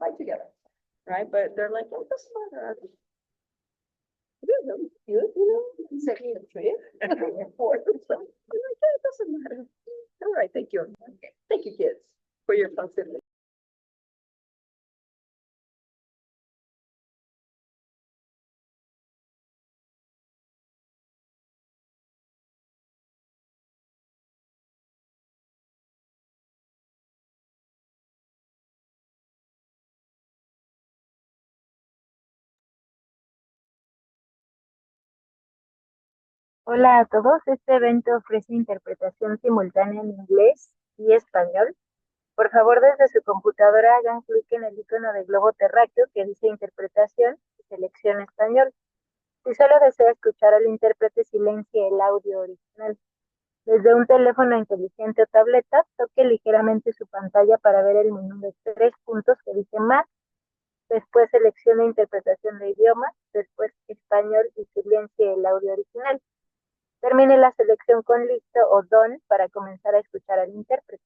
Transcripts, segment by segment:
fight together, right? But they're like, oh, it doesn't matter. They're really cute, you know, you can send me a trip. It doesn't matter. All right, thank you. Thank you, kids, for your consideration. Hola a todos, este evento ofrece interpretación simultánea en inglés y español. Por favor, desde su computadora hagan clic en el icono de globo terráqueo que dice interpretación y seleccione español. Si solo desea escuchar al intérprete, silencie el audio original. Desde un teléfono inteligente o tableta, toque ligeramente su pantalla para ver el menú de 3 puntos que dice más. Después seleccione interpretación de idioma, después español y silencie el audio original. Termine la selección con listo o done para comenzar a escuchar al intérprete.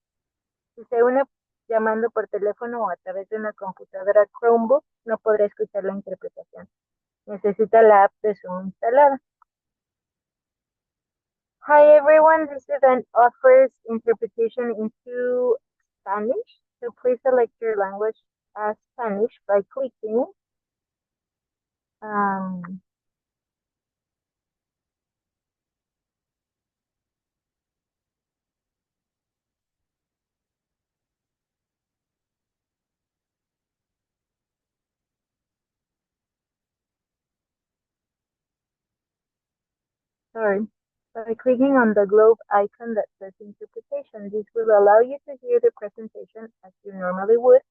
Si se une llamando por teléfono o a través de una computadora Chromebook, no podrá escuchar la interpretación. Necesita la app de Zoom instalada. Hi everyone, this event offers interpretation into Spanish. So please select your language as Spanish by clicking by clicking on the globe icon that says interpretation. This will allow you to hear the presentation as you normally would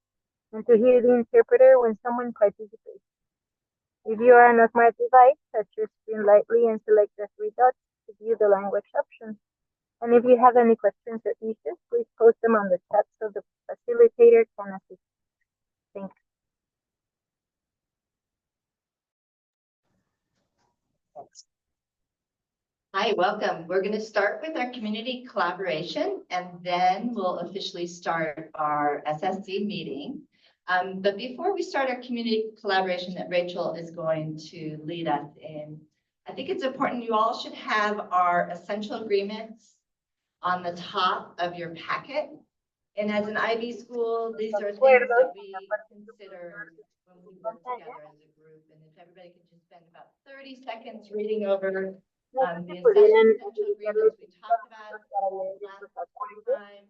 and to hear the interpreter when someone participates. If you are on a smart device, touch your screen lightly and select the 3 dots to view the language options. And if you have any questions or issues, please post them on the chat so the facilitator can assist. Thanks. Hi, welcome. We're going to start with our community collaboration, and then we'll officially start our SSC meeting. But before we start our community collaboration that Rachel is going to lead us in, I think it's important you all should have our essential agreements on the top of your packet. And as an IB school, these are things that we consider when we work together as a group. And if everybody could just spend about 30 seconds reading over the essential agreements we talked about last time,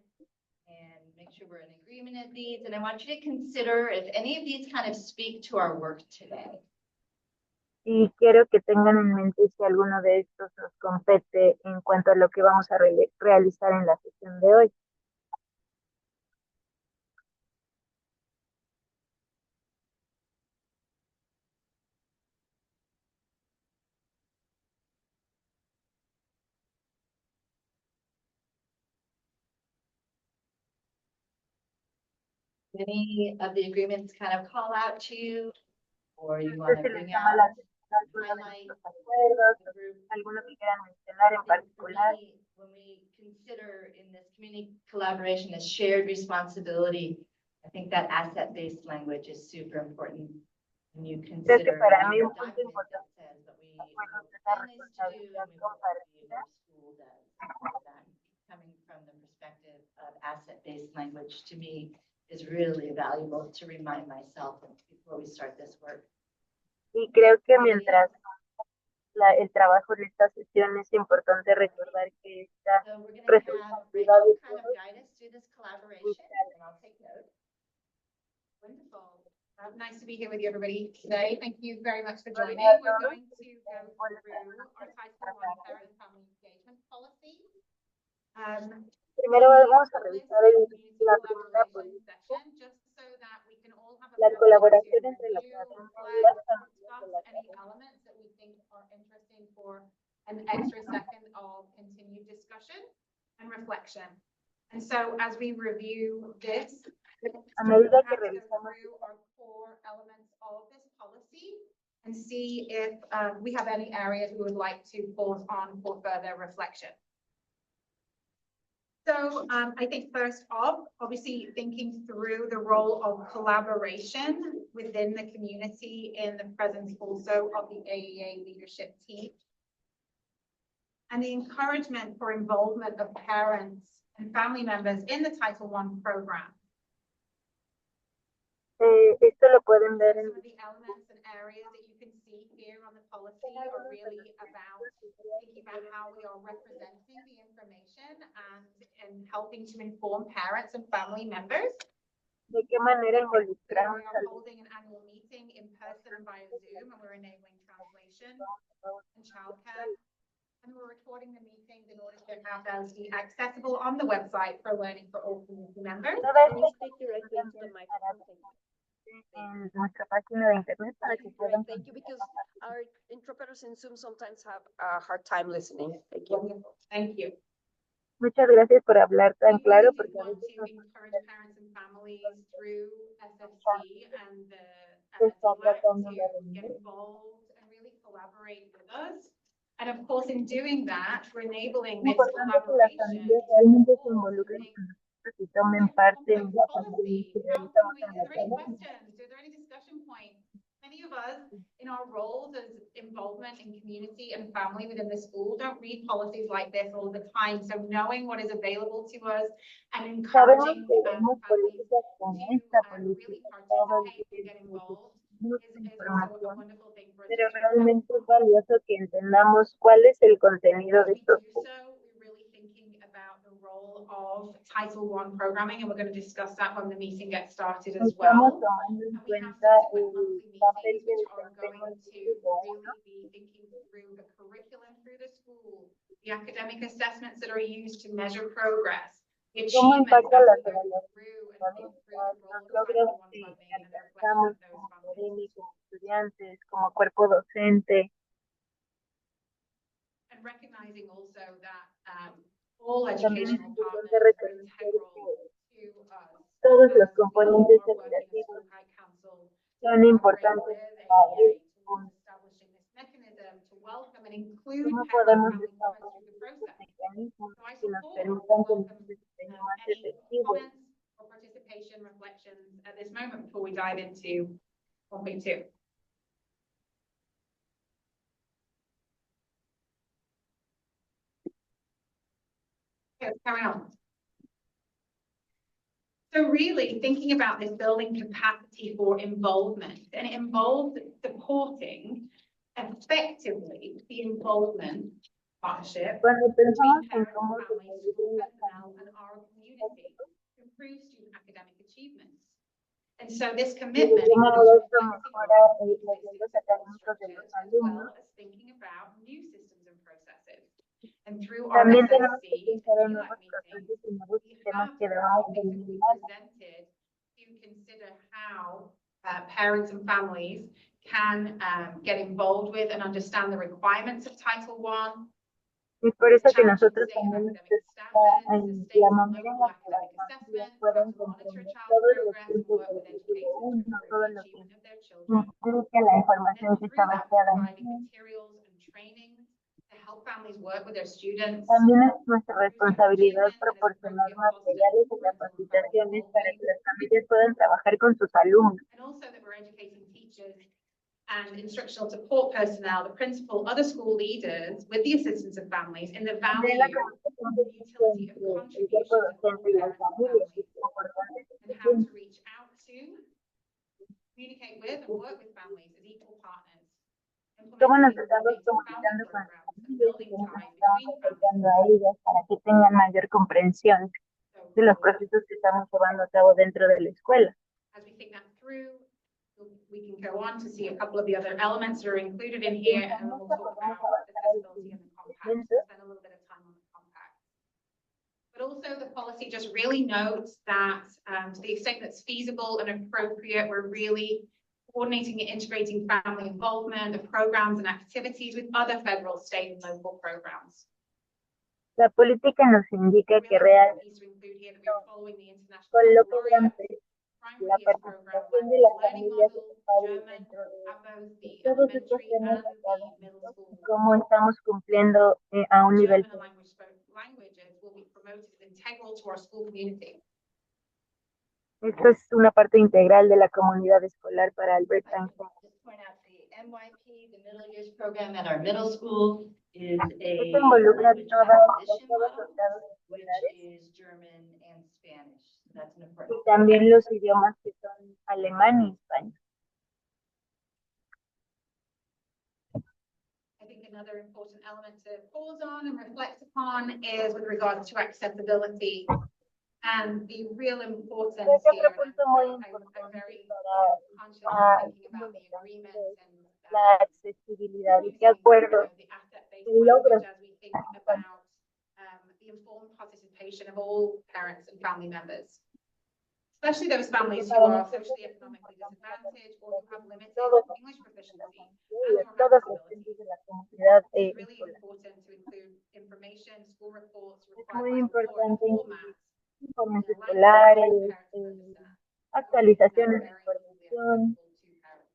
and make sure we're in agreement at these. And I want you to consider if any of these kind of speak to our work today. Y quiero que tengan en mente si alguno de estos nos compete en cuanto a lo que vamos a realizar en la sesión de hoy. Any of the agreements kind of call out to you, or you want to bring out, highlight the group? When we consider in this community collaboration a shared responsibility, I think that asset-based language is super important when you consider the document that says that we families to do and we want to be our school does. That coming from the perspective of asset-based language to me is really valuable to remind myself before we start this work. Y creo que mientras el trabajo en esta sesión es importante recordar que esta responsabilidad de kind of guide us through this collaboration, and I'll take note. Wonderful. Nice to be here with you, everybody, today. Thank you very much for joining. We're going to go through our Title I Parent and Family Engagement Policy. Primero vamos a revisar la primera política, la colaboración entre las familias, any elements that we think are interesting for an extra second of continued discussion and reflection. And so as we review this, a medida que revisamos our core elements of this policy and see if we have any areas we would like to pause on for further reflection. So I think first off, obviously thinking through the role of collaboration within the community in the presence also of the AEA leadership team. And the encouragement for involvement of parents and family members in the Title I program. Esto lo pueden ver en Some of the elements and areas that you can see here on the policy are really about thinking about how we are representing the information and helping to inform parents and family members. de qué manera We involucramos are holding an annual meeting in person and via Zoom, and we're enabling translation and childcare. And we're recording the meetings in order to have those be accessible on the website for learning for all community members. Can you speak directly into the microphone? Thank you. en nuestra página de internet para que Great, puedan thank you, because our interpreters in Zoom sometimes have a hard time listening. Thank you. Wonderful. Thank you. Muchas gracias por hablar tan We claro really do porque a want veces to nos encourage parents and families through SSC and the está TLAC tratando to de get venir. involved and really collaborate with us. And of course, in doing that, we're enabling Es this importante que las collaboration familias realmente se to involucren make con nosotros y tomen parte en complex la policy. que How realizamos can we, en is la there any academia. questions? Are there any discussion points? Many of us in our roles as involvement in community and family within the school don't read policies like this all the time. So knowing what is available to us and Sabemos encouraging que vemos families políticas como to esta really política todo el participate and get tiempo, involved mucha is also a información, wonderful thing for us pero to do. realmente es valioso que entendamos cuál es el contenido As de we estos do so, we're really thinking about the role of Title I programming, and we're going to discuss that when the meeting gets started as Estamos well. tomando en And we have cuenta subsequent el monthly papel meetings que which are desempeña going el to grupo really be thinking through the curriculum through the school, the academic assessments that are used to measure progress, the cómo achievements impacta as las we go through and think through the role los of the logros Title I que funding and the reflection alcanzamos of those como fundings. académicos, estudiantes, como cuerpo docente. And recognizing also that all También es educational importante partners are reconocer integral que to us. todos los As we componentes are working as educativos School High Council to son collaborate importantes with para AEA towards establishing this mechanism to welcome and include cómo parents podemos and families desarrollar through the process. mecanismos So I que nos support permitan and tener welcome un desempeño más any efectivo. comments or participation reflections at this moment before we dive into 1.2. Okay, let's carry on. So really thinking about this building capacity for involvement, and it involves supporting effectively the involvement partnership Cuando between pensamos en parents, cómo se families, puede school personnel, and our community to improve student academic achievements. And so this commitment includes reflecting on mejorar existing los logros support académicos de los structures as well alumnos, as thinking about new systems and processes. And through our también tenemos que SSC and pensar en TLAC nuevos meetings, procesos y nuevos we sistemas have que debamos topics that we eliminar. presented to consider how parents and families can get involved with and understand the requirements of Title I. Y por eso que Challenging nosotros state of también academic en standards, the state la and manera en local la que las academic familias assessments, puedan how to monitor a comprender child's todos los progress and puntos work del with título educators to 1, improve todo the lo que achievement of their children. implica la And información then que through está that, basada providing en. materials and training to help families work with their students. También es nuestra boost their responsabilidad achievement and as proporcionar appropriate foster materiales y parental capacitaciones para well-being. que las familias puedan trabajar con sus alumnos. And also that we're educating teachers and instructional support personnel, the principal, other school leaders, with the assistance of families in the También value la comunicación and utility of entre el cuerpo contributions of docente all y las parents and familias families, es importante. and how to reach out to, communicate with, and work with families as equal partners. Cómo nos Implementing estamos innovative family comunicando con las programs and familias y building cómo nos ties estamos between families. acercando a ellas para que tengan mayor comprensión de los procesos que estamos llevando a cabo dentro de la escuela. As we think that through, we can go on to see a couple of the other elements that are included in here, and we'll talk about accessibility and the compact. We'll spend a little bit of time on the compact. But also the policy just really notes that to the extent that's feasible and appropriate, we're really coordinating and integrating family involvement of programs and activities with other federal, state, and local programs. La política nos indica que realmente colóquicamente la participación de las familias y los padres dentro de todos estos temas académicos y cómo estamos cumpliendo a un nivel. integral to our school community. Esto es una parte integral de la comunidad escolar para Albert Einstein. Just point out the MYP, the middle years program at our middle school is Esto a involucra language todos acquisition los model, estados which escolares is German and Spanish. So that's an y important. también los idiomas que son alemán y español. I think another important element to pause on and reflect upon is with regards to accessibility and the real importance Creo que here. otro punto muy I'm importante very para conscious ah, of thinking about the agreement and la accesibilidad y using, de acuerdo the asset-based que logros language as we think about the informed participation of all parents and family members. Especially those families who are socially economically disadvantaged or who have limited English proficiency and or todos have los disabilities. de la comunidad It's really escolar. important to include information, school reports, Es required muy by the law in a importante format informes in a language escolares, that parents can understand. actualizaciones de Very easily información. accessible to parents.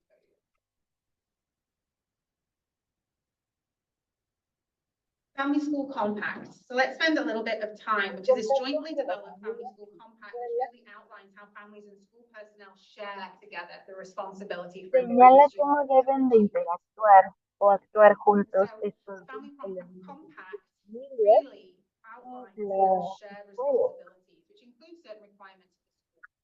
Family School Compact. So let's spend a little bit of time, which is this jointly developed Family School Compact, which really outlines how families and school personnel share together the responsibility for Señala improving cómo student deben de interactuar o actuar juntos So, estos Family elementos. Compact Familias, really outlines la those shared escuela. responsibilities, which includes certain requirements for the school.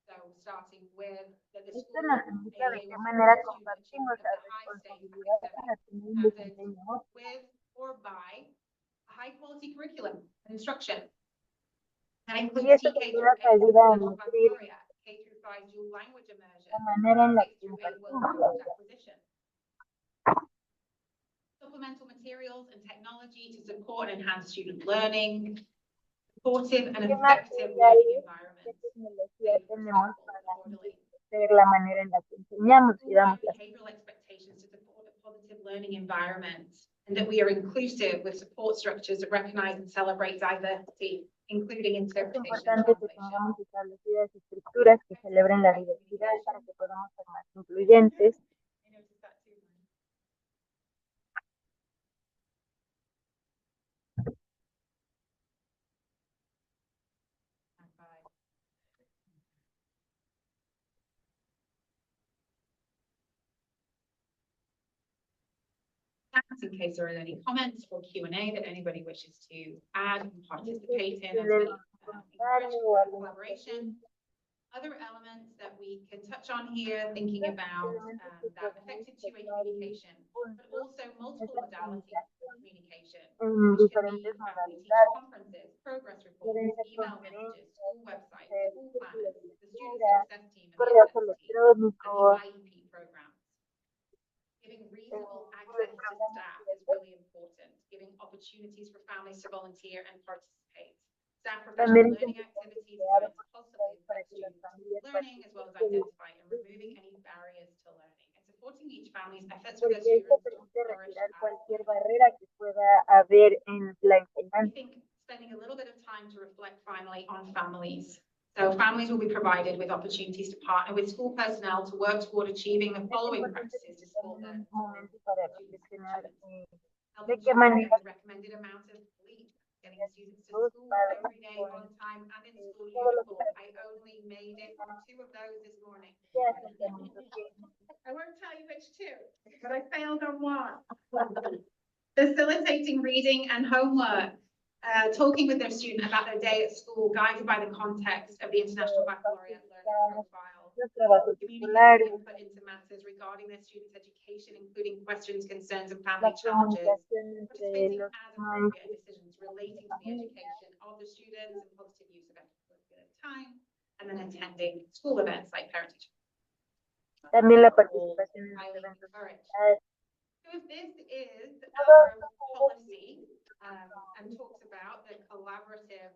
So starting with the Esto school nos indica de qué aims manera to compartimos achievement la of the high stakes responsabilidad para academic tener un standards desempeño óptimo. with or by a high quality curriculum and instruction. That includes Y esto TK sin through duda te 8 ayuda a International nutrir Baccalaureate, K through 5 dual language immersion, la manera en la K que through 8 World impartimos Language la acquisition. Supplemental materials and technology to support and enhance student learning, supportive and ¿Qué más effective learning environments. qué tecnología tenemos para hacer la manera en la que enseñamos y damos las Behavioral expectations to support a positive learning environment, and that we are inclusive with support structures that recognize and celebrate diversity, including Es interpretation and importante que translation. tengamos establecidas estructuras que celebren la diversidad para que podamos ser más incluyentes. I noticed that too. In case there are any comments or Q&A that anybody wishes to add and participate in as we encourage collaboration. Other elements that we could touch on here, thinking about that effective two-way communication, but also multiple modalities of communication, En which can be diferentes family teacher modalidades. conferences, progress reports, Pueden ser email conferencias, messages, school websites, school planners, the student lectura, success team and the correos SSC, and electrónicos, the IEP programs. Giving reasonable access to staff is really important, giving opportunities for families to volunteer and participate. Staff professional también learning activities designed to positively para affect que las students' familias learning, as well as participen. identify and removing any barriers to learning, and supporting each family's efforts for Porque their esto students to permite flourish retirar as cualquier learners. barrera que pueda haber en la I enseñanza. think spending a little bit of time to reflect finally on families. So families will be provided with opportunities to partner with school personnel to work toward achieving the Es following importante que practices to se support tomen their un momento para students' reflexionar achievements. de Helping qué students manera get the recommended amount of sleep, getting students to los school padres every day con on time and in school todo lo uniform. I only made it on 2 of those this morning. que acercamiento que I won't tell you which 2, but I failed on 1. Facilitating reading and homework, talking with their student about their day at school, guided by the context of the International Baccalaureate Learning Profile. los trabajos Communicating escolares, input into matters regarding their students' education, including questions, concerns, and la family challenges. comunicación entre Participating los as appropriate in decisions relating to the education of the students and positive use of extra time, and then attending school events like parent teacher. también la participación en los Highly eventos. encouraged. sociales. So if this is our policy and talks about the collaborative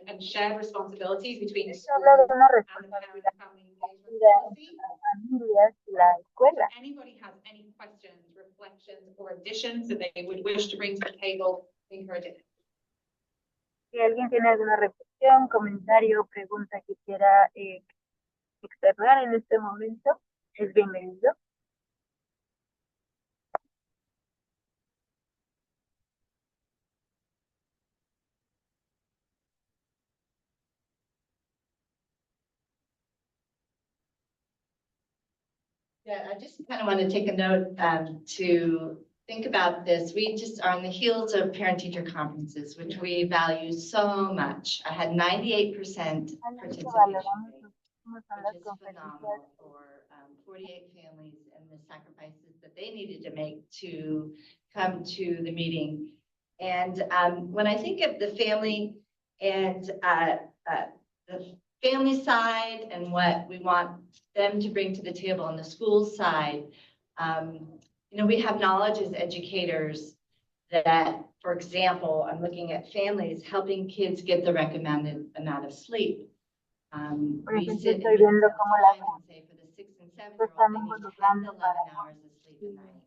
and shared responsibilities between the Esto school habla de una and the responsabilidad parent-family engagement compartida policy. entre las familias y la escuela. If anybody has any questions, reflections, or additions that they would wish to bring to the table, encourage it. Si alguien tiene alguna reflexión, comentario, pregunta que quiera externar en este momento, es bienvenido. Yeah, I just kind of want to take a note to think about this. We just are on the heels of parent-teacher conferences, which we value so much. I had 98% Algo que participation valoramos rate, muchísimo son which las is conferencias. phenomenal for 48 families and the sacrifices that they needed to make to come to the meeting. And when I think of the family and the family side and what we want them to bring to the table on the school side, we have knowledge as educators that, for example, I'm looking at families helping kids get the recommended amount of sleep. Por We ejemplo, sit estoy in viendo meetings cómo all la the time and say for the 6 and se 7-year-olds, están they need 10 to involucrando 11 para hours of sleep a night,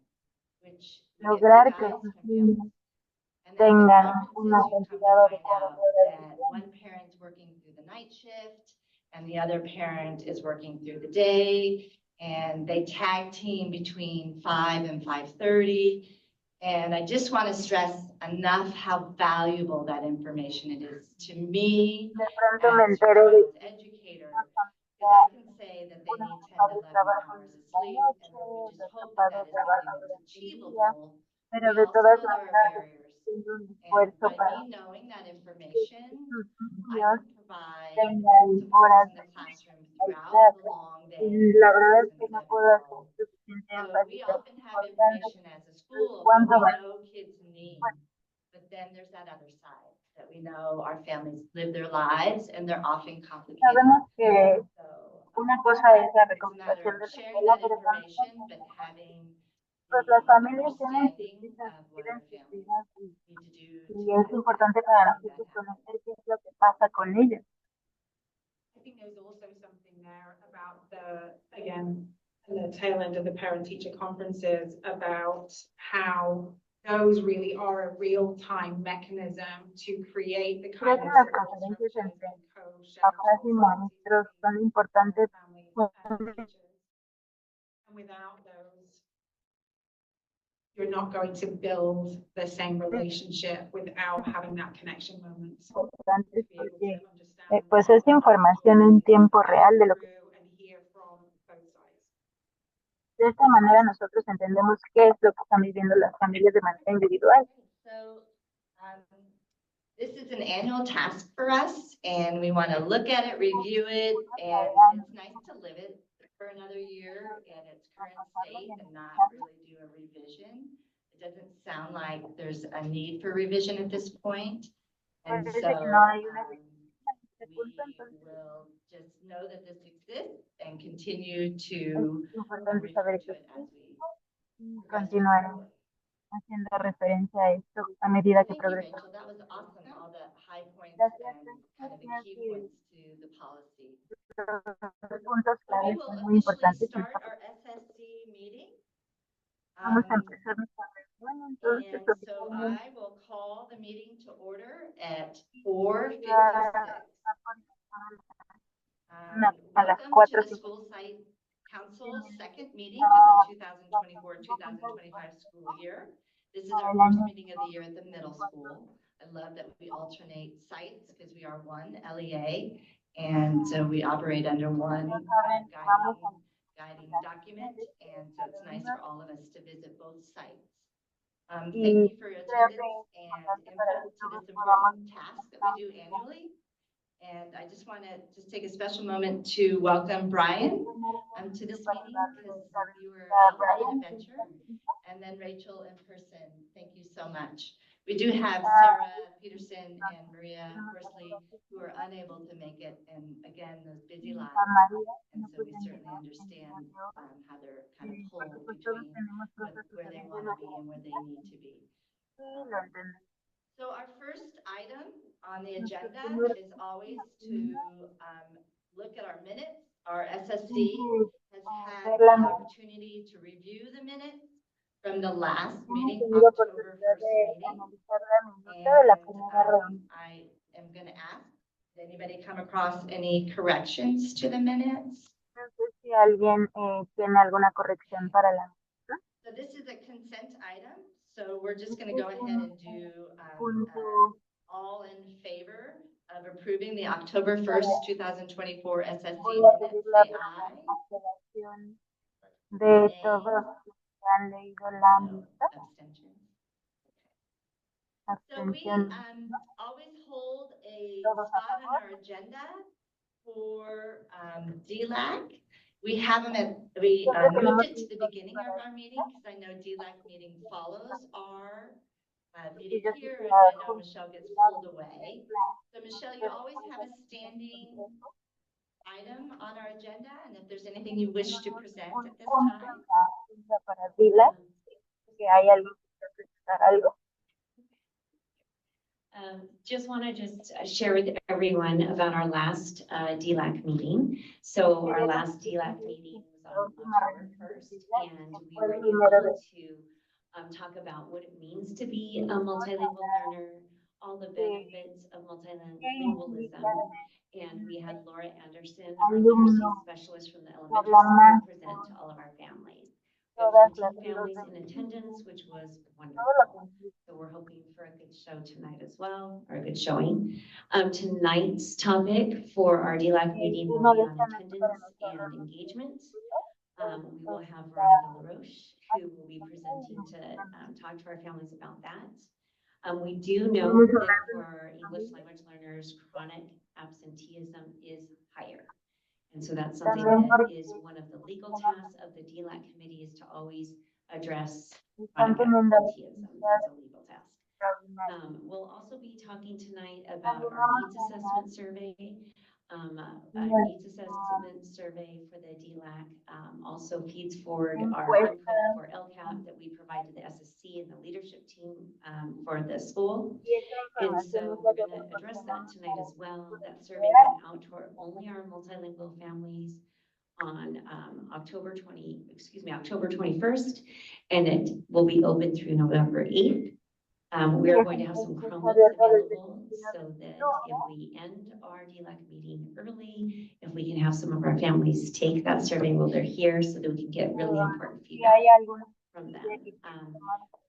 which we get lograr big que eyes sus from niños families. And then the tengan una conferences, you come cantidad to find adecuada out de horas de that sueño. one parent's working through the night shift and the other parent is working through the day, and they tag team between 5 and 5:30. And I just want to stress enough how valuable that information it is to me De pronto me as your enteré de child's que educator, una because I familia, can say that they unos need 10 to padres 11 trabajan hours en of la sleep, noche, and we just los hope that padres that is trabajan something that's durante el día, achievable. pero We de also todas know there are maneras barriers. haciendo un And esfuerzo by para me knowing that que information, sus I niños can provide tengan supports horas in the classroom de throughout the clase. long Y day la of verdad the es 6 que and no 7 puedo year hacer old. suficiente So we énfasis en often lo have importante information as a que es school, but cuánto we vale. know kids need. But then there's that other side that we know our families live their lives and they're often complicated. Sabemos que So una cosa es la it's a matter recomendación of de la sharing escuela, that pero information, but también having pues the las familias tienen sus understanding vidas, of what tienen our sus families vidas need to do y to es get importante that, para make that nosotros happen. conocer qué es lo que pasa con ellos. I think there's also something there about again, the tail end of the parent-teacher conferences about how those really are a real-time mechanism to create the Creo kind que of las support conferencias structures entre and co-shared papás y responsibilities maestros between son importantes. families and teachers. And without those, you're not going to build the same relationship without having that connection moment. Importantes To be able porque to understand pues es información en tiempo real de lo que and hear from both sides. de esta manera nosotros entendemos qué es lo que están viviendo las familias de manera individual. So this is an annual task for us, and we want to look at it, review it, and it's nice to live it for another year in its current state and not really do a revision. It doesn't sound like there's a need for revision at this point. And Parece so que no hay una we will just know that this exists and continue to es importante refer saber to que it as we y progress continuar forward. haciendo referencia a esto a medida que Thank you, progresamos. Rachel. That was awesome. All the high points Gracias, and kind of the key gracias. points to the policy. Los puntos So we claves will son muy officially importantes. start our SSC meeting. Vamos a empezar nuestra reunión, entonces And so oficialmente I will call the meeting to order at 4:56. a las Welcome to the 4:50. School Site Council's second meeting of the 2024-2025 school year. This is our first meeting of the year at the middle school. I love that we alternate sites because we are one LEA, and so we operate under one guiding document, and so it's nice for all of us to visit both sites. Thank you for your attendance and input to this important task that we do annually. And I just want to take a special moment to welcome Brian to this meeting because you were an adventure. And then Rachel in person, thank you so much. We do have Sarah Peterson and Maria Horsley who are unable to make it, and again, those busy lives. And so we certainly understand how they're kind of pulled between where they want to be and where they need to be. So our first item on the agenda is always to look at our minutes. Our SSC has had the opportunity to review the minutes from the last meeting, October 1st meeting. And I am going to ask, did anybody come across any corrections to the minutes? No sé si alguien tiene alguna corrección para la. So this is a consent item. So we're just going to go ahead and do all in favor of approving the October 1st, 2024 SSC minutes. Say aye. De Nay. todos que han leído la No lista, abstentions. So we abstención, always hold a todos a spot on favor. our agenda for DLAC. We have them we Siempre moved tenemos it to the listos beginning of para our meeting because I know DLAC meeting follows our meeting ellos here, que and I know Michelle gets pulled away. So Michelle, you always have a standing item on our agenda, and if there's anything you wish to present un at this punto time. en la agenda para Dila, que hay alguien que quiera presentar algo. Just want to share with everyone about our last DLAC meeting. So our last DLAC meeting was on October 1st, and we were able to talk about what it means to be a multilingual learner, all the benefits of multilingualism. And we had Laura Anderson, our literacy specialist from the elementary school, present to all of our families. We had 15 families in attendance, which was wonderful. So we're hoping for a good show tonight as well, or a good showing. Tonight's topic for our DLAC meeting will be on attendance and engagement. We will have Veronica LaRoche, who will be presenting to talk to our families about that. We do know that for our English language learners, chronic absenteeism is higher. And so that's something that is one of the legal tasks of the DLAC committee, is to always address chronic absenteeism. That's a legal task. We'll also be talking tonight about our needs assessment survey. Needs assessment survey for the DLAC also feeds forward our input for LCAP that we provide to the SSC and the leadership team for the school. And so we're going to address that tonight as well. That survey went out to only our multilingual families on October 21st, and it will be open through November 8th. We are going to have some Chromebooks available so that if we end our DLAC meeting early, if we can have some of our families take that survey while they're here so that we can get really important feedback from them.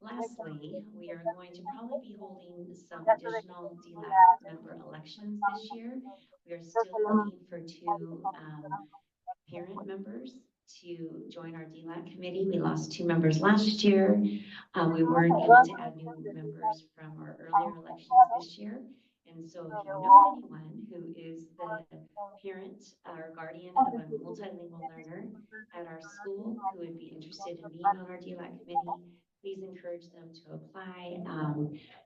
Lastly, we are going to probably be holding some additional DLAC member elections this year. We are still looking for 2 parent members to join our DLAC committee. We lost 2 members last year. We weren't able to add new members from our earlier elections this year. And so if you know anyone who is the parent or guardian of a multilingual learner at our school who would be interested in being on our DLAC committee, please encourage them to apply.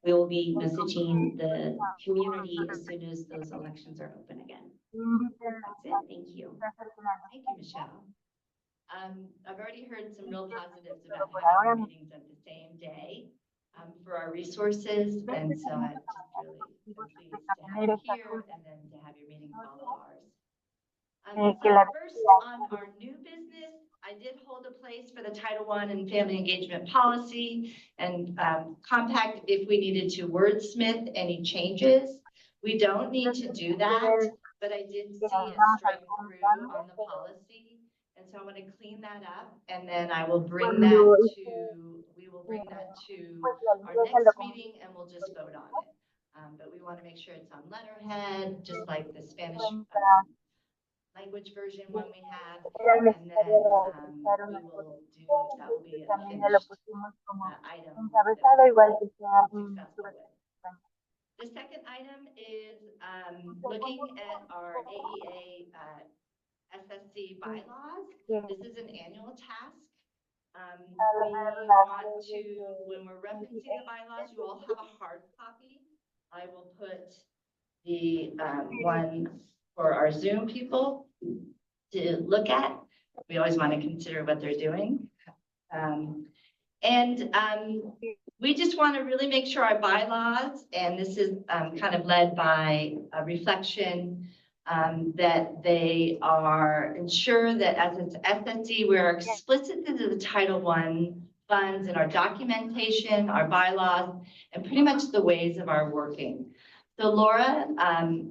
We will be messaging the community as soon as those elections are open again. That's it. Thank you. Thank you, Michelle. I've already heard some real positives about having our meetings at the same day for our resources, and so I'm just really pleased to have you here and then to have your meeting follow ours. So first, on our new business, I did hold a place for the Title I and Family Engagement Policy and compact if we needed to wordsmith any changes. We don't need to do that, but I did see it strike through on the policy. And so I want to clean that up, and then I will bring that to, we will bring that to our next meeting, and we'll just vote on it. But we want to make sure it's on letterhead, just like the Spanish language version one we have, and then we will do, that will be a finished item that we'll be successful with. The second item is looking at our AEA SSC bylaws. This is an annual task. We want to, when we're referencing the bylaws, you all have a hard copy. I will put the one for our Zoom people to look at. We always want to consider what they're doing. We just want to really make sure our bylaws, and this is kind of led by a reflection, that they are ensure that as it's SSC, we're explicit to the Title I funds in our documentation, our bylaws, and pretty much the ways of our working. So Laura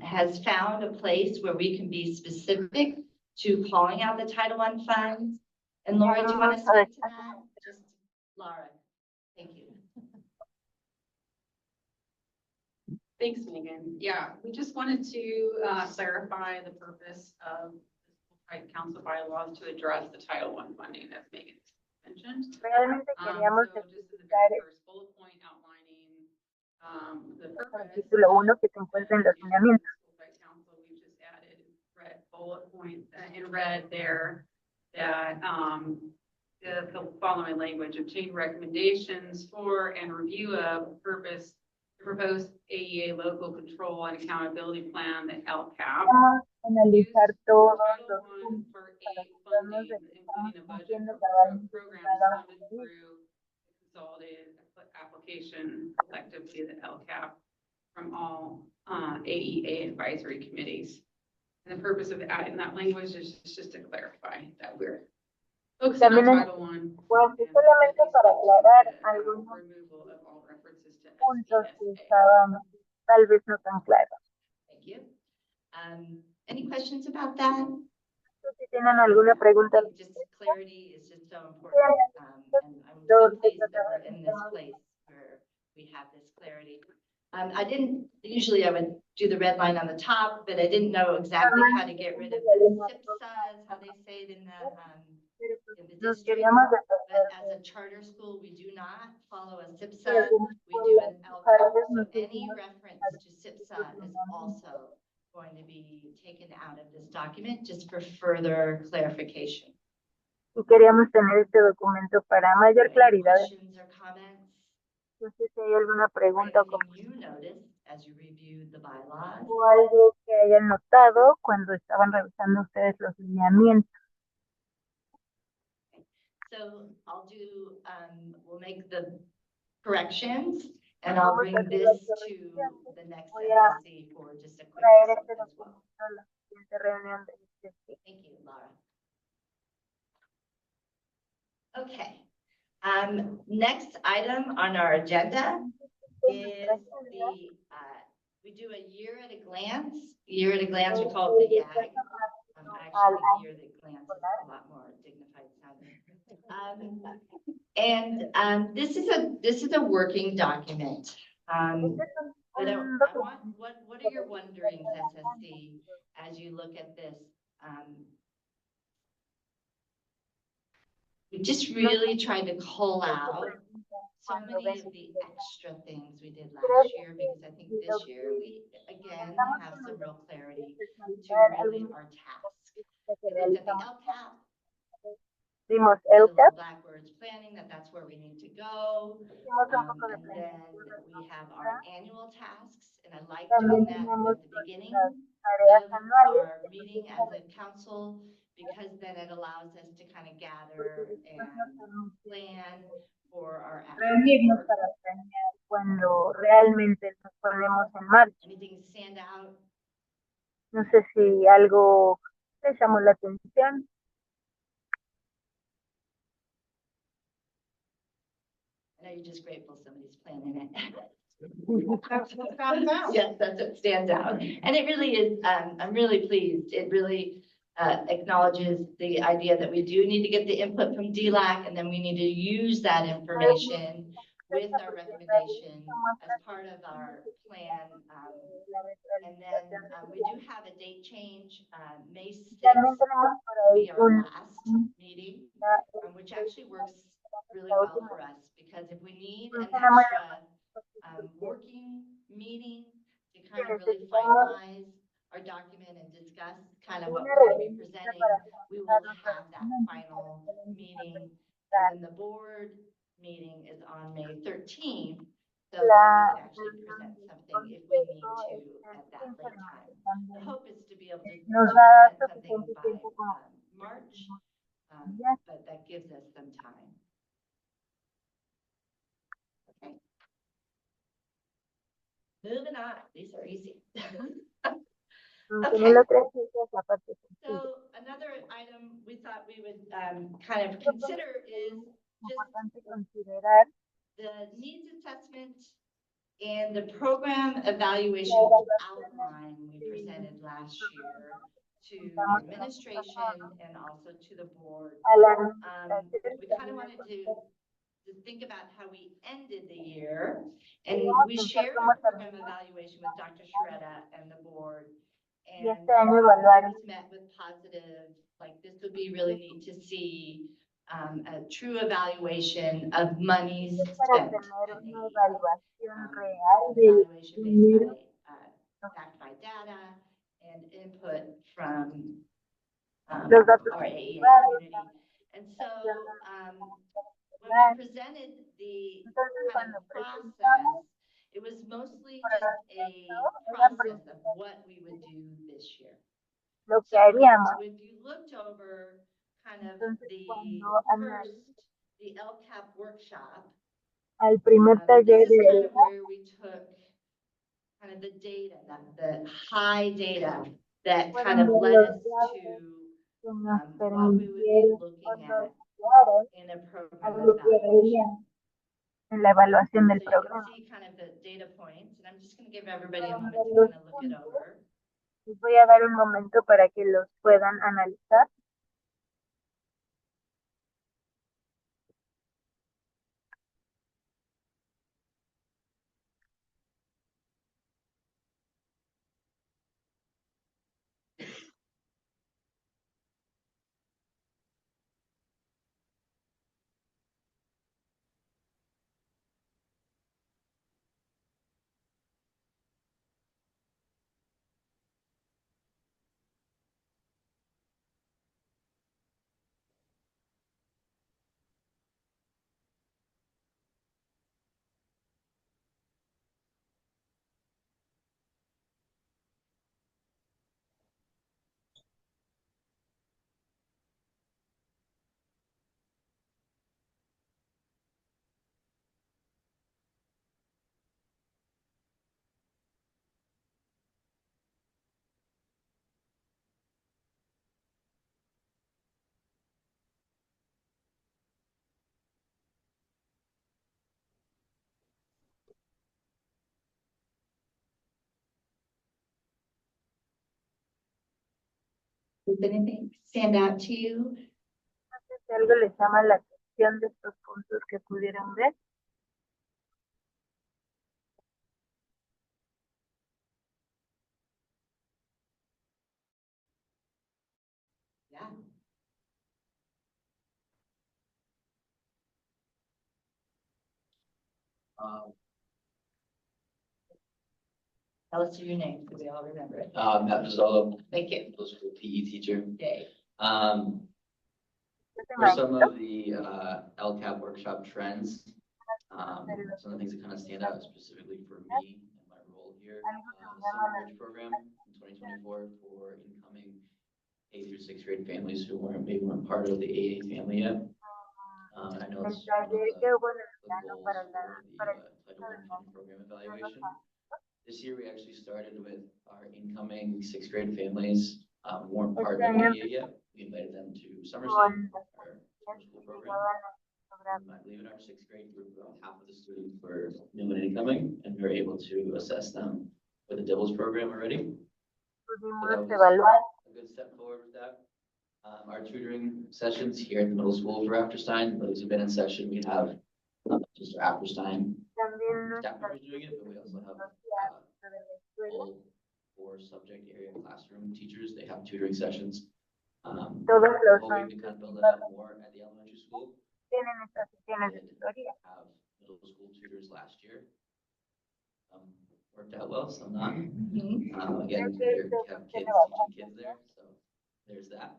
has found a place where we can be specific to calling out the Title I funds. And Laura, do you want to speak to that? Just Laura, thank you. Thanks, Megan. Yeah, we just wanted to clarify the purpose of council bylaws to address the Title I funding that's Megan mentioned. Realmente queríamos So just in the especificar very first bullet point outlining, the el purpose. título 1 que se of encuentra en los the lineamientos. School-site council, we just added red bullet point in red there that, the following language, obtain recommendations for and review of purpose, the proposed AEA local control and accountability plan, the LCAP. Vamos a analizar todos Title los I, puntos Part para 8 que podamos funding, ver que including estamos a budget cumpliendo for cabalmente con programs cada uno funded de ellos. through the consolidated application, collectively the LCAP, from all AEA advisory committees. And the purpose of adding that language is just to clarify that we're focusing on También Title I. Pues and solamente para aclarar the, algunos removal of all references to puntos que SSA. estaban tal vez no tan claros. Thank you. Any questions about that? Si tienen alguna pregunta, I think just clarity is just so important. And I'm so pleased that we're in this place where we have this clarity. I didn't, usually I would do the red line on the top, but I didn't know exactly how to get rid of the SIPSAs, how they say it in the nos district. queríamos But deshacer as a charter school, we do not follow a de SIPSA. algunas We do an LCAP. partes, So nos any hicimos reference to SIPSA is also going to be taken out of this document just for further clarification. y queríamos tener este documento para mayor Any claridad. questions or comments? No sé si hay alguna Or pregunta o anything you noticed as you reviewed the bylaws? o algo que hayan notado cuando estaban revisando ustedes los lineamientos. So I'll do, we'll make the corrections and I'll bring this to the next SSC for just a quick Traer vote este as well. documento a la siguiente reunión de SSC. Thank you, Laura. Okay. Next item on our agenda is the, we do a year at a glance. Year at a glance, we call it the YAG. I actually think year at a glance is a lot more dignified sounding. This is a working document. But what are your wonderings, SSC, as you look at this? We just really tried to cull out so many of the extra things we did last year, because I think this year we, again, have some real clarity to really our task. We looked at the LCAP. Vimos the LCAP, Blackbird's planning that's where we need to go. hicimos un poco de And then we have our annual tasks, and I like También doing that tenemos at the beginning las of tareas anuales. our meeting as a council, because then it allows us to kind of gather and plan for our actual Reunirnos work. para planear cuando realmente nos ponemos en marcha. Anything stand out? No sé si algo les llamó la atención. I know you're just grateful somebody's planning it. That's what stands out. Yes, that's what stands out. And it really is, I'm really pleased. It really acknowledges the idea that we do need to get the input from DLAC, and then we need to use that information with our recommendation as part of our plan. And then we do have a date change. May 6th También tenemos por will ahí be our un last meeting, which actually works really well for us, because if we need an extra working meeting to kind of really finalize our document and discuss kind of what we're going to be presenting, we will have that final meeting. And then the board meeting is on May 13th, so that we can actually present something if we need to at that late time. The hope is to be able to present something by March, but that gives us some time. Okay. Moving on, these are easy. Tiene la otra ciencia, la parte sencilla. So another item we thought we would kind of consider is just Importante considerar the needs assessment and the program evaluation outline we presented last year to the administration and also to the board. a la We kind of wanted to think about how we ended the year, and we shared our program evaluation with Dr. Sharetta and the board. Y And este año evaluar it was met with positive, like this would be really neat to see a true evaluation of monies para spent. tener at una AEA. evaluación real An del evaluation based dinero. backed by data and input from Los datos our AEA principales, community. And so when la we presented the entonces kind cuando of presentamos process, it was mostly por just a era process of what we would do this year. lo que So haríamos. if you looked over kind of Entonces the cuando first, the LCAP workshop, al primer this taller is kind de of where we took kind of the data, the high data that kind of fueron led los us datos to que nos what we would be permitieron o looking nos at guiaron in a a program lo que evaluation. verían en la evaluación So del you can programa. see kind of the data points, and I'm just going to give everybody a Pueden moment ver to los kind of look it puntos. over. Les voy a dar un momento para que los puedan analizar. Does anything stand out to you? Si algo les llama la atención de estos puntos que pudieron ver. Yeah. Tell us your name, because we all remember it. Matt Pizzolo, Thank you. middle school PE teacher. Yay. For some of the LCAP workshop trends, some of the things that kind of stand out specifically for me and my role here, the summer bridge program in 2024 for incoming K through 6th grade families who maybe weren't part of the AA family yet. I know El it's one of taller que hubo en el the verano goals para for el the Title I funding program evaluation. This year, we actually started with our incoming 6th grade families who weren't part of AA yet. We invited them to summer con camp, our summer school program. I believe in our 6th grade group, about half of the students were new and incoming, and we were able to assess them with the DIBELS program already. So that pudimos was evaluar. a good step forward with that. Our tutoring sessions here at the middle school for after Stein, those who've been in session, we have just our after Stein También staff nuestras members doing it, but we also have de la escuela. all 4 subject area classroom teachers. They have tutoring sessions. Todos We're los hoping to kind of build that up more at the elementary school. tienen estas sesiones de Did tutoría. have middle school tutors last year. Worked out well, some not. Again, you have kids teaching kids there, so there's that.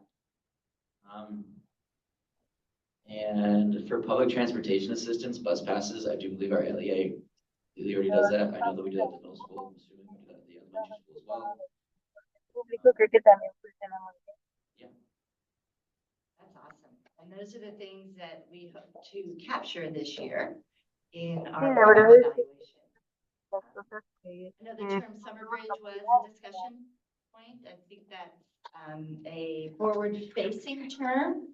And for public transportation assistance, bus passes, I do believe our LEA already does that. I know that we do that at the middle school. I'm assuming we do that at the elementary school as well. Público creo que también funciona muy bien. Yeah. That's awesome. And those are the things that we hope to capture this year in our Sí, la program verdad es que evaluation. las cosas que I know the term summer bridge was a discussion point. I think that's a forward-facing term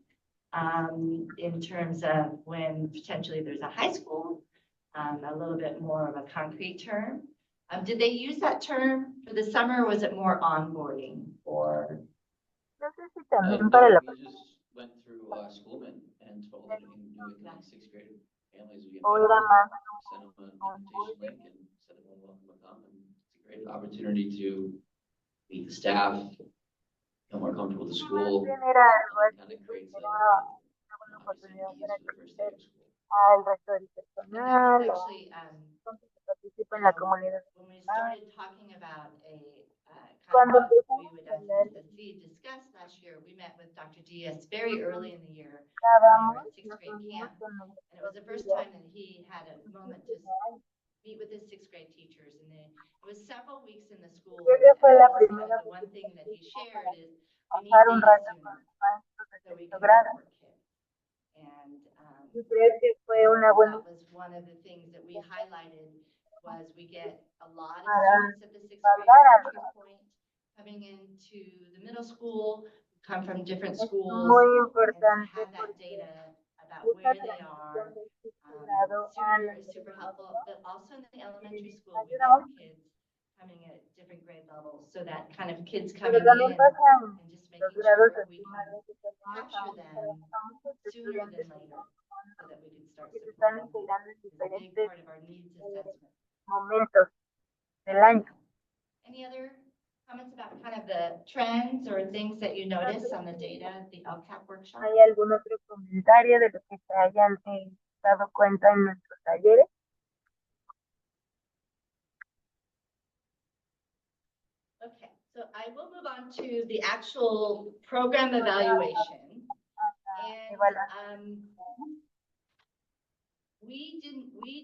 in terms of when potentially there's a high school, a little bit more of a concrete term. Did they use that term for the summer, or was it more onboarding or? no sé si también No, para la we just went through Schoolman and told any new incoming 6th grade families we o invited era más send them an invitation link and said, well, welcome to come. And it's a great opportunity to meet the staff, become more comfortable with the school, Era algo and así, kind of pues creates era una obviously oportunidad ease para for the first day conocer of school. al resto del And that personal, was actually, gente que participa you en la know, comunidad when we escolar. started talking about a kind Cuando of what we empezamos would a as hablar, SSC discuss last year, we met with Dr. Diaz very early in the year. buscábamos, Sixth nos grade unimos camp. con And it nuestros was the first líderes time that he had a moment to meet with his sixth grade teachers. And then it was several weeks in the school. y esa fue la And he primera said vez the one que thing that he tuvimos shared para is we need pasar un data rato con sooner los maestros de so we sexto can grado. support kids. And Y creo que fue una buena that was one of the things that we highlighted was we get a lot of para students at the sixth grade mandar a entry point coming into the middle school, come from different es schools, muy and to importante have that porque data about esa where they transición are del sexto grado a sooner la is super helpful. graduación But also in the elementary school, we ayudamos, get kids coming at different grade levels. So that kind of kids pero coming también in pasa en and just los making grados sure we can primarios que tenemos capture them a muchos sooner estudiantes than later so that we can start que se están supporting them. integrando en It's a big diferentes part of our needs assessment. momentos del año. Any other comments about kind of the trends or things that you notice on the data at the LCAP workshop? ¿Hay algún otro comentario de lo que se hayan dado cuenta en nuestros talleres? Okay, so I will move on to the actual program evaluation. And we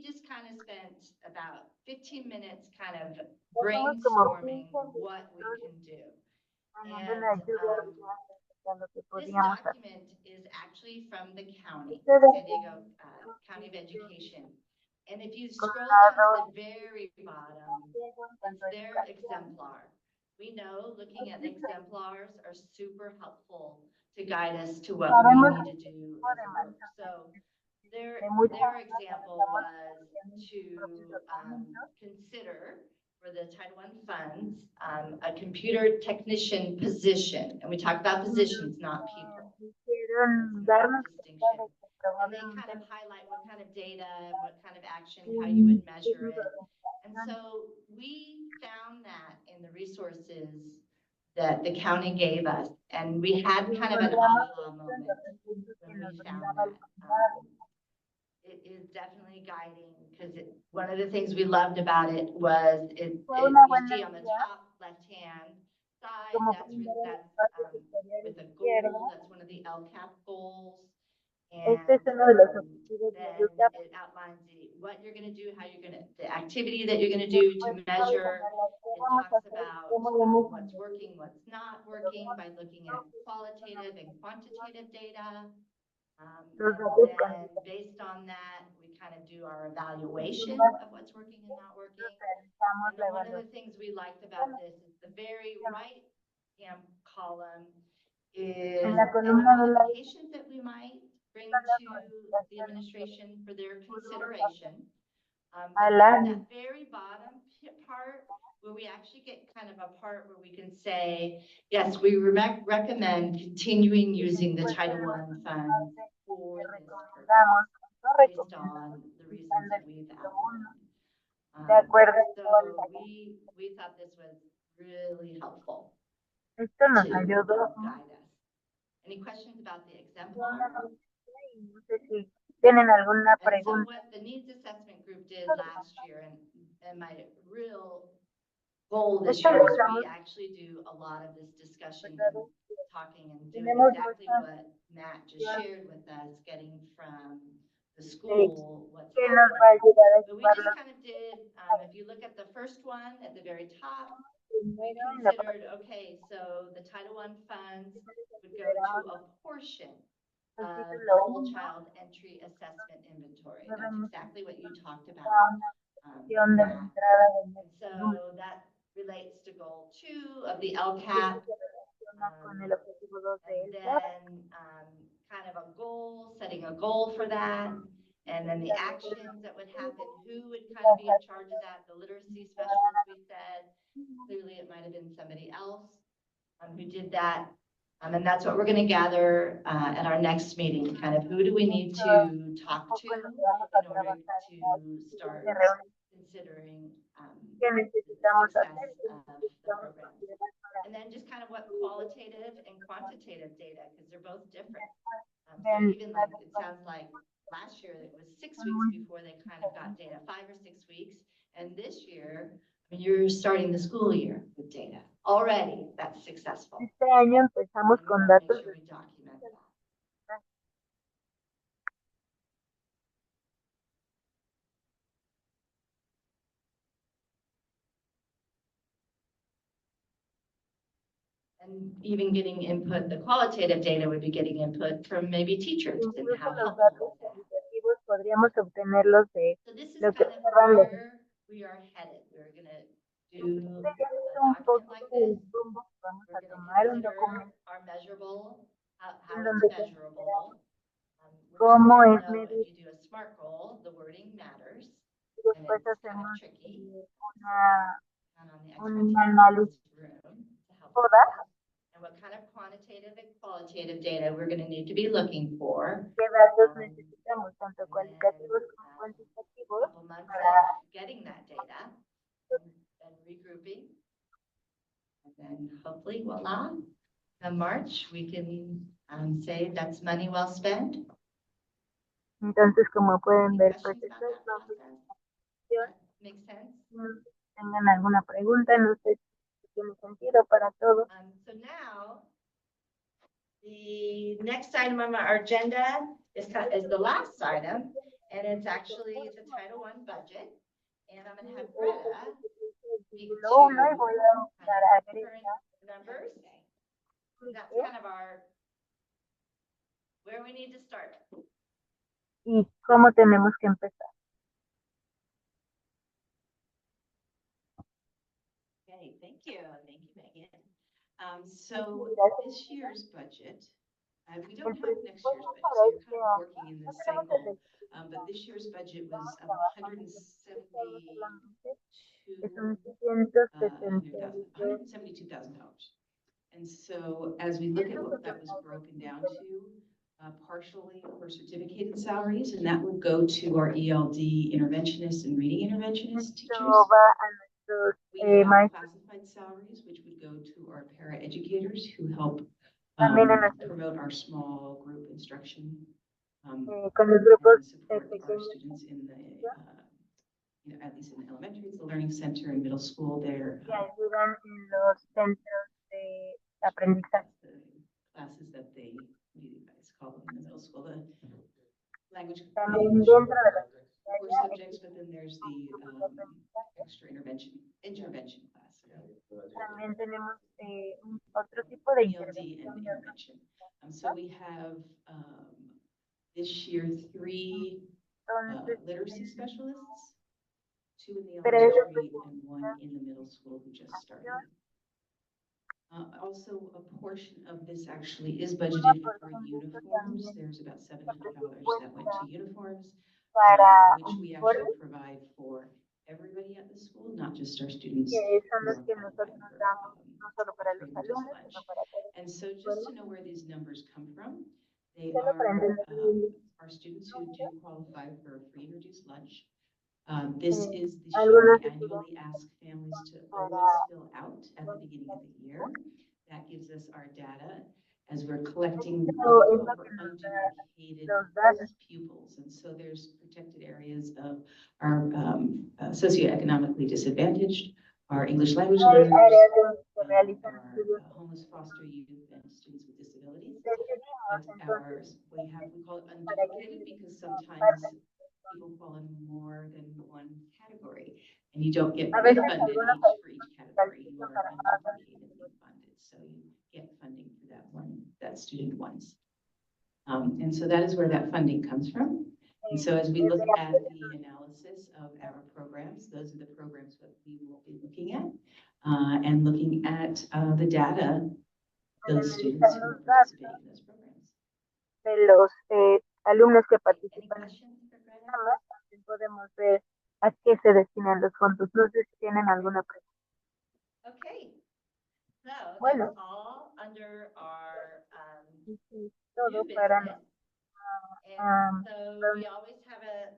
just kind of spent about 15 minutes kind of brainstorming what we can do. And this document is actually from the county, San Diego County of Education. And if you scroll down to the very bottom, it's their exemplar. We know looking at exemplars are super helpful to guide us to what we need to do as a work. So their example was to consider for the Title I funds a computer technician position. And we talk about positions, not people. Distinction. And they kind of highlight what kind of data, what kind of action, how you would measure it. And so we found that in the resources that the county gave us. And we had kind of an aha moment when we found that. It is definitely guiding because one of the things we loved about it was you see on the top left-hand side, that's with a goal, that's one of the LCAP goals. And then it outlines what you're going to do, how you're going to, the activity that you're going to do to measure. It talks about what's working, what's not working by looking at qualitative and quantitative data. And then based on that, we kind of do our evaluation of what's working and not working. And then one of the things we liked about this is the very right-hand column is any modifications that we might bring to the administration for their consideration. But that very bottom part where we actually get kind of a part where we can say, yes, we recommend continuing using the Title I funds for this purpose based on the reasons that we've outlined. So we thought this was really helpful to guide us. Any questions about the exemplar? ¿Tienen alguna And so pregunta? what the needs assessment group did last year, and my real goal this year is we actually do a lot of this discussion and talking and doing exactly what Matt just shared with us, getting from the school what's happening. But we just kind of did, if you look at the first one at the very top, we considered, okay, so the Title I funds would go to a portion of the whole child entry assessment inventory. That's exactly what you talked about. Matt. And so that relates to goal 2 of the LCAP. And then kind of a goal, setting a goal for that. And then the actions that would happen, who would kind of be in charge of that? The literacy specialist, we said. Clearly, it might have been somebody else who did that. And that's what we're going to gather at our next meeting, kind of who do we need to talk to in order to start considering que the necesitamos success hacer, que of the necesitamos program. considerar para And then just kind of what qualitative and quantitative data, because they're both different. So ver even la like, it sounds like last year it was 6 weeks muy before they kind of got data, 5 or 6 weeks. And this year, I mean, you're starting the school year with data. Already, that's successful. Este año empezamos And we con want to make datos sure we document that. And even getting input, the qualitative data would be getting input from maybe teachers and incluso how los helpful datos is that. cualitativos podríamos obtenerlos de So this is lo que kind of observan los where we are headed. We're gonna do Este a es un document poco like el this. rumbo que vamos We're a gonna tomar, un consider documento our measurable, en how donde it's measurable. We're cómo gonna es know medir if you do a SMART goal, the wording matters. y And después it's kind of hacemos tricky. Count on the un expertise in análisis this room to help us. toda And what kind of quantitative and qualitative data we're gonna need to be looking for. qué datos Um, necesitamos, tanto and cualitativos then, como cuantitativos, couple months para of getting that data and regrouping. And then hopefully, voila, in March, we can say that's money well spent. entonces como pueden Any ver, pues questions esto about es that lo que process? That makes sense? tengan alguna pregunta, no sé si tiene sentido para todos. So now, the next item on our agenda is the last item, and it's actually the Title I budget. And I'm gonna have Greta speak to Lo uno y voy a kind dar a of current Greta numbers. That's que kind of where we need to start. y cómo tenemos que empezar. Okay, thank you, Megan. So this year's budget, we don't have next year's budget, so you're kind of working in this cycle. But this year's budget was Es un $172,000. And so as we look at what that was broken down to, partially for certificated salaries, and that would go to our ELD interventionists and reading interventionist teachers. Esto va a nuestros We have maestros, classified salaries, which would go to our paraeducators who help también a nuestros, promote our small group instruction. con los grupos And support our pequeños. students in the, at least in the elementary, the learning center and middle school there. Que ayudan en los centros de aprendizaje. The classes that they, what do you guys call them in the middle school, the language. También dentro de la core subjects, but then there's the extra intervention class. también tenemos otro tipo de ELD and intervention. So we have this year 3 literacy specialists, 2 in the elementary and 1 in the middle school who just started. Also, a portion of this actually is budgeted for uniforms. There's about $700 that went to uniforms, which we actually provide for everybody at the school, not just our students. Que son los que nosotros damos, no solo para los alumnos, sino para todos. And so just to know where these numbers come from, they Solo para are entender our students who do qualify for a free and reduced lunch. This is the sheet algunos we annually ask families to always fill out at the beginning of the year. That gives us our data as we're collecting what we call for unduplicated los datos. pupils. And so there's protected areas of our socioeconomically disadvantaged, our English language Hay learners, áreas donde se realizan our estudios homeless foster youth and students with disabilities. decidimos, But entonces, we call it unduplicated because sometimes people fall in more than one category. And you don't get a veces pre-funded algunos for each category, you are para más unduplicatedly funded. So you get funding for that student once. And so that is where that funding comes from. And so as we look at the analysis of our programs, those are the programs that we will be looking at and looking at the data, those students who are participating in those programs. de los alumnos que Any participan en questions for Greta? programas, también podemos ver a qué se destinan los fondos. No sé si tienen alguna pregunta. Okay, so Bueno. that's all under our Sí, new todo para business. And so we always have a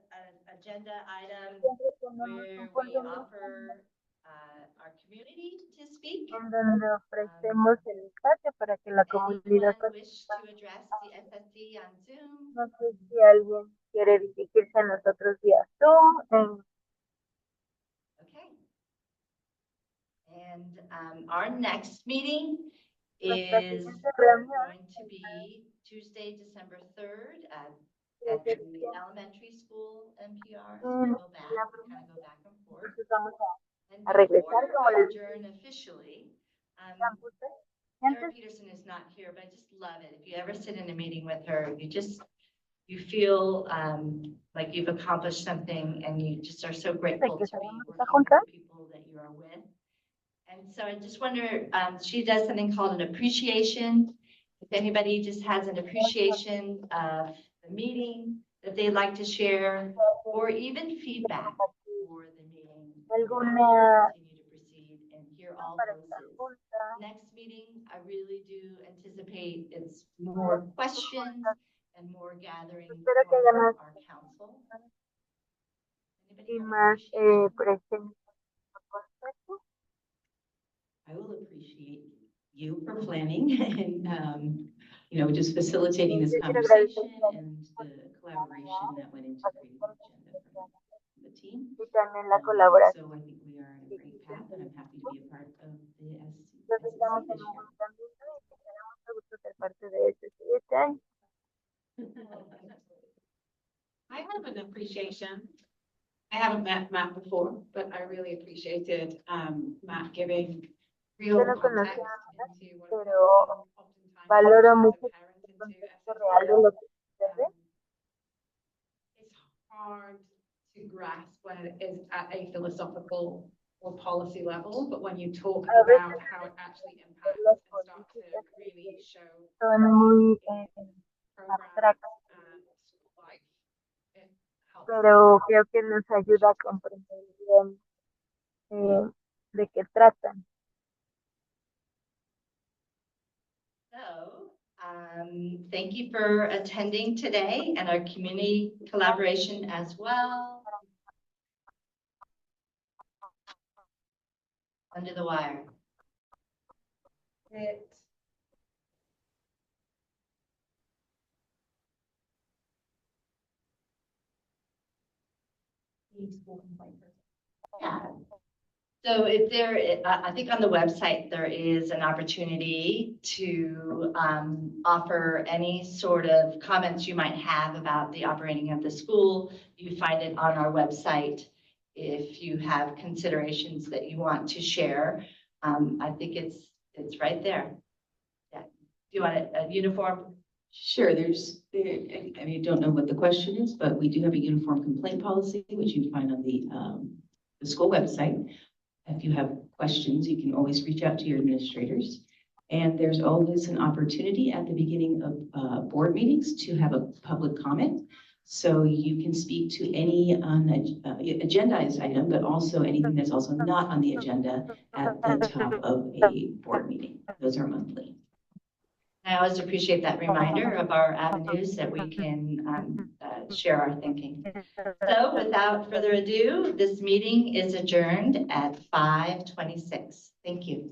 agenda item siempre tenemos un where we punto offer our community to speak. en donde ofrecemos el espacio para que la comunidad Anyone wish to address the SSC on Zoom? no sé si alguien quiere dirigirse a nosotros vía Zoom, Okay. And our next meeting nuestra is siguiente reunión going to be Tuesday, December 3rd at es the el elementary school NPR. So en we go back, la we kind of go back and forth. entonces vamos And a regresar, before como I les adjourn officially, campus. Sarah Antes Peterson is not here, but I just love it. If you ever sit in a meeting with her, you feel like you've accomplished something and you just are so grateful que to be salgamos esta working with junta, the people that you are with. And so I just wonder, she does something called an appreciation. If anybody just has an appreciation of the meeting that they'd like to share, or even feedback for the meeting. alguna Continue to proceed and hear all para esta voices. junta, Next meeting, I really do anticipate it's more questions and more gathering espero que haya from más our council. Anybody y have an más appreciation? presencia. I will appreciate you for planning and, just facilitating this Yo quiero conversation agradecer and the collaboration that went into creating the agenda from the team. y también la So colaboración. I think we are on a great path and I'm happy to be a part of the Entonces estamos SSC en this un year. buen camino y que me da mucho gusto ser parte de este año. I have an appreciation. I haven't met Matt before, but I really appreciated Matt giving real Yo no context conocía a Ana, into what pero oftentimes valoro as mucho a el parent into contexto SSC. real de lo que sucede. It's hard to grasp when it is at a philosophical or policy level, but when you talk A veces about how it actually impacts las and start to políticas really show son muy in programs abstractas, and school life, it helps. pero creo que nos ayuda a comprender bien de qué tratan. So, thank you for attending today and our community collaboration as well. Under the wire. Yeah. So if there, I think on the website, there is an opportunity to offer any sort of comments you might have about the operating of the school. You find it on our website if you have considerations that you want to share. I think it's right there. Yeah. Do you want a uniform? Sure, I don't know what the question is, but we do have a uniform complaint policy, which you find on the school website. If you have questions, you can always reach out to your administrators. And there's always an opportunity at the beginning of board meetings to have a public comment. So you can speak to any agendized item, but also anything that's also not on the agenda at the top of a board meeting. Those are monthly. I always appreciate that reminder of our avenues that we can share our thinking. So without further ado, this meeting is adjourned at 5:26. Thank you.